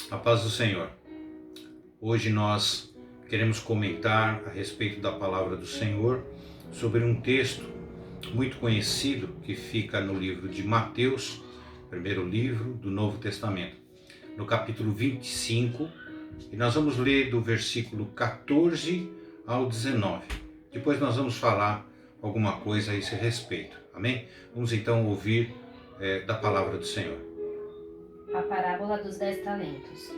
A paz do Senhor. Hoje nós queremos comentar a respeito da palavra do Senhor sobre um texto muito conhecido que fica no livro de Mateus, primeiro livro do Novo Testamento, no capítulo 25, e nós vamos ler do versículo 14 ao 19. Depois nós vamos falar alguma coisa a esse respeito, amém? Vamos então ouvir da palavra do Senhor. A parábola dos 10 talentos.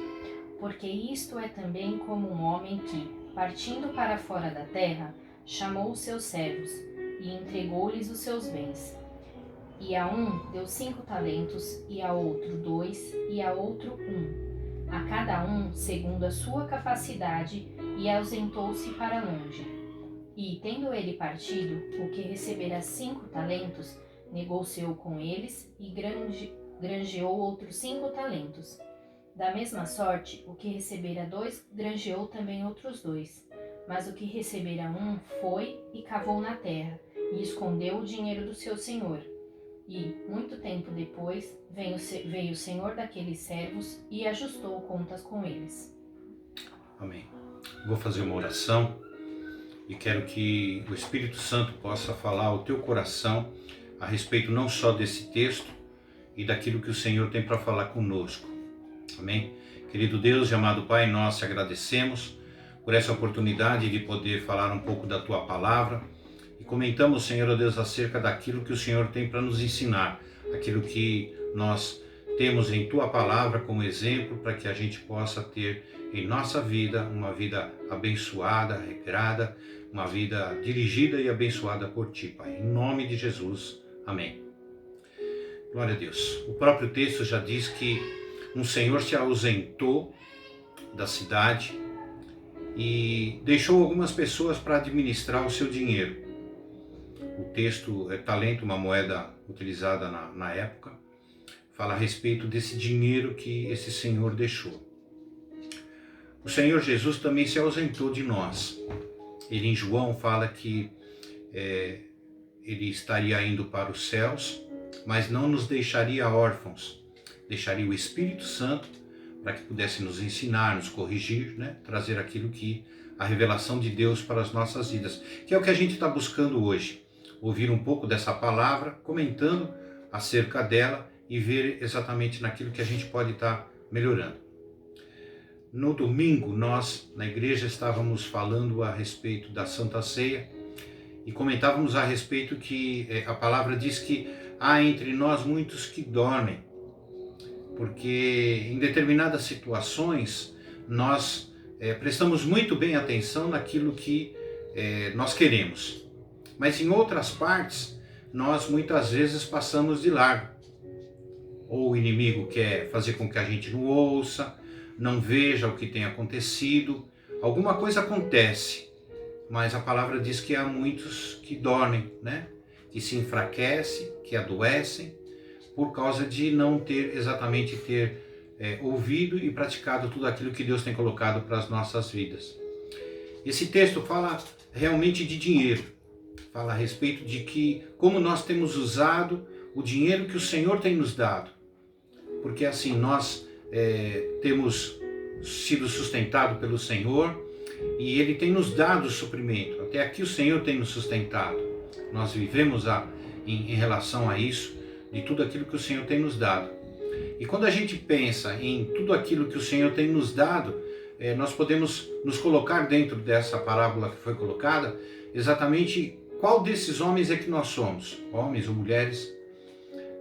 Porque isto é também como um homem que, partindo para fora da terra, chamou os seus servos, e entregou-lhes os seus bens. E a um deu 5 talentos, e a outro 2, e a outro 1, a cada um segundo a sua capacidade, e ausentou-se para longe. E, tendo ele partido, o que recebera 5 talentos, negociou com eles, e granjeou outros 5 talentos. Da mesma sorte, o que recebera 2, granjeou também outros 2. Mas o que recebera 1 foi e cavou na terra, e escondeu o dinheiro do seu senhor. E, muito tempo depois, veio o senhor daqueles servos e ajustou contas com eles. Amém. Vou fazer uma oração e quero que o Espírito Santo possa falar ao teu coração a respeito não só desse texto e daquilo que o Senhor tem para falar conosco. Amém? Querido Deus e amado Pai, nós te agradecemos por essa oportunidade de poder falar um pouco da tua palavra e comentamos, Senhor Deus, acerca daquilo que o Senhor tem para nos ensinar, aquilo que nós temos em tua palavra como exemplo para que a gente possa ter em nossa vida uma vida abençoada, regrada, uma vida dirigida e abençoada por ti, Pai. Em nome de Jesus. Amém. Glória a Deus. O próprio texto já diz que um senhor se ausentou da cidade e deixou algumas pessoas para administrar o seu dinheiro. O texto é talento, uma moeda utilizada na época, fala a respeito desse dinheiro que esse senhor deixou. O Senhor Jesus também se ausentou de nós. Ele em João fala que ele estaria indo para os céus, mas não nos deixaria órfãos. Deixaria o Espírito Santo para que pudesse nos ensinar, nos corrigir, trazer aquilo que a revelação de Deus para as nossas vidas, que é o que a gente está buscando hoje. Ouvir um pouco dessa palavra, comentando acerca dela e ver exatamente naquilo que a gente pode estar melhorando. No domingo, nós na igreja estávamos falando a respeito da Santa Ceia e comentávamos a respeito que a palavra diz que há entre nós muitos que dormem, porque em determinadas situações nós prestamos muito bem atenção naquilo que nós queremos, mas em outras partes nós muitas vezes passamos de largo. Ou o inimigo quer fazer com que a gente não ouça, não veja o que tem acontecido, alguma coisa acontece, mas a palavra diz que há muitos que dormem, que se enfraquecem, que adoecem, por causa de não ter ouvido e praticado tudo aquilo que Deus tem colocado para as nossas vidas. Esse texto fala realmente de dinheiro, fala a respeito de que como nós temos usado o dinheiro que o Senhor tem nos dado, porque assim nós temos sido sustentados pelo Senhor e Ele tem nos dado o suprimento. Até aqui o Senhor tem nos sustentado. Nós vivemos em relação a isso, de tudo aquilo que o Senhor tem nos dado. E quando a gente pensa em tudo aquilo que o Senhor tem nos dado, nós podemos nos colocar dentro dessa parábola que foi colocada, exatamente qual desses homens é que nós somos, homens ou mulheres.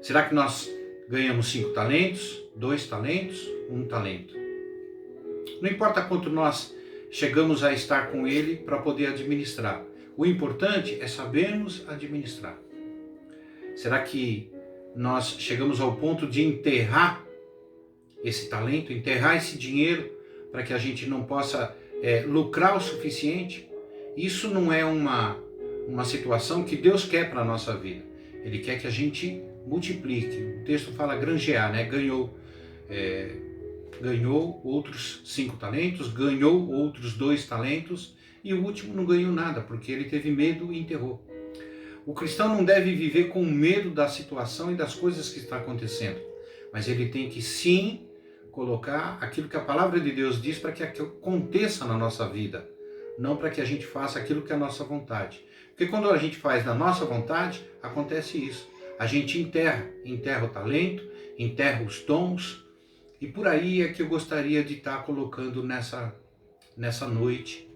Será que nós ganhamos 5 talentos, 2 talentos, 1 talento? Não importa quanto nós chegamos a estar com Ele para poder administrar. O importante é sabermos administrar. Será que nós chegamos ao ponto de enterrar esse talento, enterrar esse dinheiro para que a gente não possa lucrar o suficiente? Isso não é uma situação que Deus quer para a nossa vida. Ele quer que a gente multiplique. O texto fala granjear, ganhou outros 5 talentos, ganhou outros 2 talentos e o último não ganhou nada, porque ele teve medo e enterrou. O cristão não deve viver com medo da situação e das coisas que estão acontecendo, mas ele tem que sim colocar aquilo que a palavra de Deus diz para que aconteça na nossa vida, não para que a gente faça aquilo que é a nossa vontade. Porque quando a gente faz na nossa vontade, acontece isso. A gente enterra o talento, enterra os dons, e por aí é que eu gostaria de estar colocando nessa noite,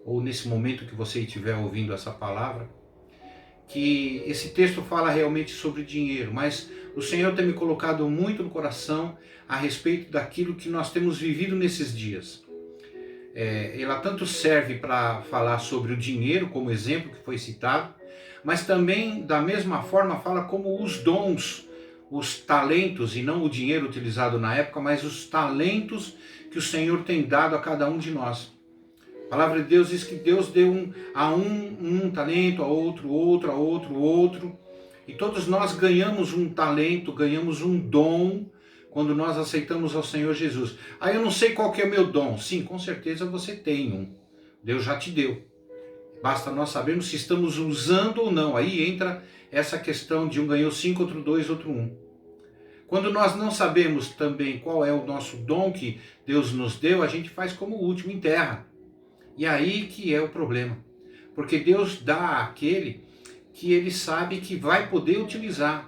ou nesse momento que você estiver ouvindo essa palavra, que esse texto fala realmente sobre dinheiro, mas o Senhor tem me colocado muito no coração a respeito daquilo que nós temos vivido nesses dias. Ela tanto serve para falar sobre o dinheiro, como exemplo que foi citado, mas também, da mesma forma, fala como os dons, os talentos, e não o dinheiro utilizado na época, mas os talentos que o Senhor tem dado a cada um de nós. A palavra de Deus diz que Deus deu a um talento, a outro, e todos nós ganhamos um talento, ganhamos um dom, quando nós aceitamos ao Senhor Jesus. Aí eu não sei qual que é o meu dom. Sim, com certeza você tem um. Deus já te deu. Basta nós sabermos se estamos usando ou não. Aí entra essa questão de um ganhou 5, outro 2, outro 1. Quando nós não sabemos também qual é o nosso dom que Deus nos deu, a gente faz como o último, enterra. E aí que é o problema. Porque Deus dá àquele que ele sabe que vai poder utilizar.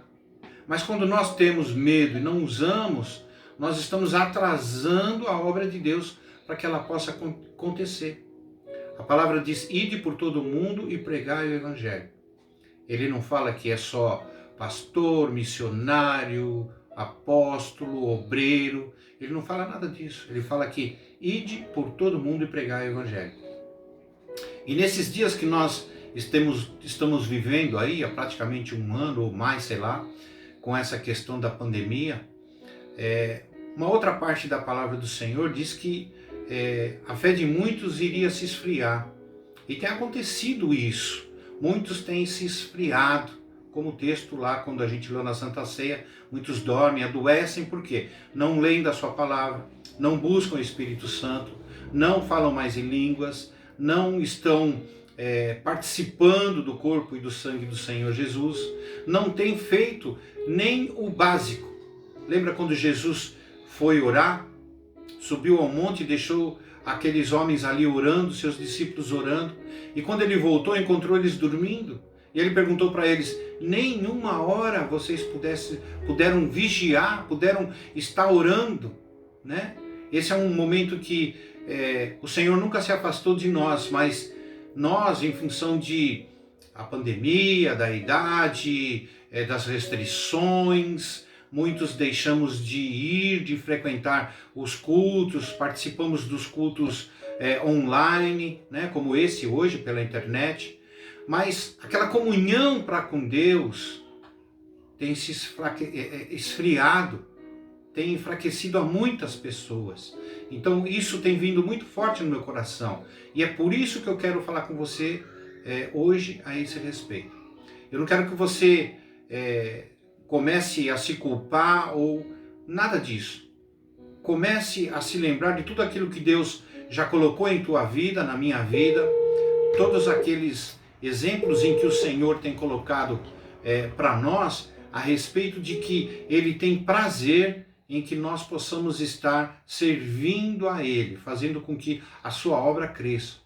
Mas quando nós temos medo e não usamos, nós estamos atrasando a obra de Deus para que ela possa acontecer. A palavra diz, ide por todo o mundo e pregai o evangelho. Ele não fala que é só pastor, missionário, apóstolo, obreiro. Ele não fala nada disso. Ele fala que ide por todo o mundo e pregai o evangelho. E nesses dias que nós estamos vivendo aí, há praticamente um ano ou mais, sei lá, com essa questão da pandemia, uma outra parte da palavra do Senhor diz que a fé de muitos iria se esfriar. E tem acontecido isso. Muitos têm se esfriado, como o texto lá, quando a gente leu na Santa Ceia, muitos dormem, adoecem, por quê? Não leem da sua palavra, não buscam o Espírito Santo, não falam mais em línguas, não estão participando do corpo e do sangue do Senhor Jesus, não têm feito nem o básico. Lembra quando Jesus foi orar, subiu ao monte e deixou aqueles homens ali orando, seus discípulos orando, e quando ele voltou encontrou eles dormindo, e ele perguntou para eles, nenhuma hora vocês puderam vigiar, puderam estar orando, né? Esse é um momento que o Senhor nunca se afastou de nós, mas nós, em função de a pandemia, da idade, das restrições, muitos deixamos de ir, de frequentar os cultos, participamos dos cultos online, né, como esse hoje pela internet, mas aquela comunhão para com Deus tem se esfriado, tem enfraquecido a muitas pessoas. Então isso tem vindo muito forte no meu coração. E é por isso que eu quero falar com você hoje a esse respeito. Eu não quero que você comece a se culpar ou nada disso. Comece a se lembrar de tudo aquilo que Deus já colocou em tua vida, na minha vida, todos aqueles exemplos em que o Senhor tem colocado para nós a respeito de que Ele tem prazer em que nós possamos estar servindo a Ele, fazendo com que a sua obra cresça.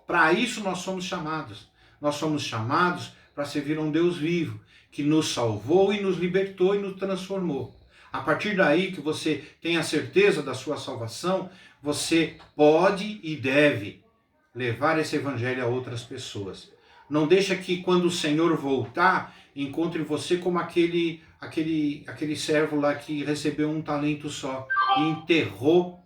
Para isso nós somos chamados. Nós somos chamados para servir a um Deus vivo, que nos salvou e nos libertou e nos transformou. A partir daí que você tem a certeza da sua salvação, você pode e deve levar esse evangelho a outras pessoas. Não deixa que quando o Senhor voltar, encontre você como aquele servo lá que recebeu um talento só e enterrou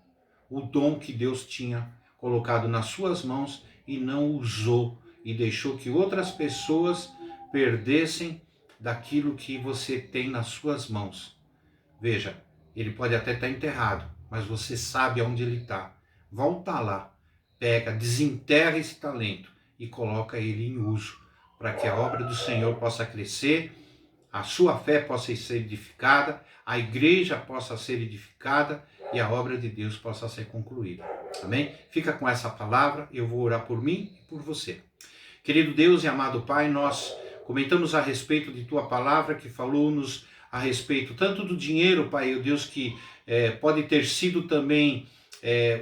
o dom que Deus tinha colocado nas suas mãos e não usou e deixou que outras pessoas perdessem daquilo que você tem nas suas mãos. Veja, ele pode até estar enterrado, mas você sabe aonde ele está. Volta lá, pega, desenterra esse talento e coloca ele em uso, para que a obra do Senhor possa crescer, a sua fé possa ser edificada, a igreja possa ser edificada e a obra de Deus possa ser concluída. Amém? Fica com essa palavra, eu vou orar por mim e por você. Querido Deus e amado Pai, nós comentamos a respeito de Tua palavra que falou-nos a respeito tanto do dinheiro, Pai, o Deus que pode ter sido também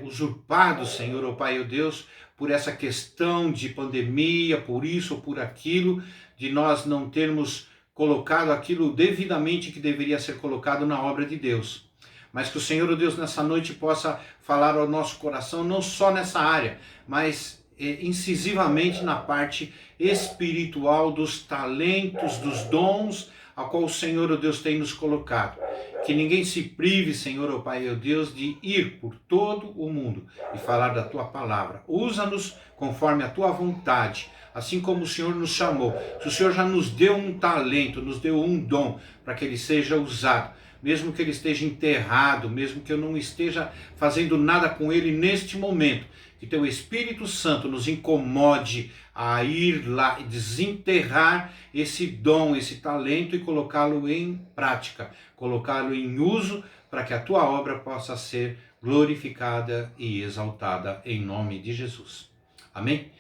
usurpado, Senhor, ó Pai, ó Deus, por essa questão de pandemia, por isso ou por aquilo, de nós não termos colocado aquilo devidamente que deveria ser colocado na obra de Deus. Mas que o Senhor, ó Deus, nessa noite possa falar ao nosso coração, não só nessa área, mas incisivamente na parte espiritual dos talentos, dos dons, a qual o Senhor, ó Deus, tem nos colocado. Que ninguém se prive, Senhor, ó Pai, ó Deus, de ir por todo o mundo e falar da Tua palavra. Usa-nos conforme a Tua vontade, assim como o Senhor nos chamou. Se o Senhor já nos deu um talento, nos deu um dom, para que ele seja usado, mesmo que ele esteja enterrado, mesmo que eu não esteja fazendo nada com ele neste momento, que Teu Espírito Santo nos incomode a ir lá e desenterrar esse dom, esse talento e colocá-lo em prática, colocá-lo em uso para que a Tua obra possa ser glorificada e exaltada em nome de Jesus. Amém?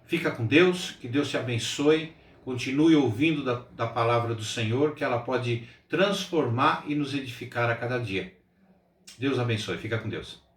Fica com Deus, que Deus te abençoe, continue ouvindo da palavra do Senhor, que ela pode transformar e nos edificar a cada dia. Deus abençoe, fica com Deus.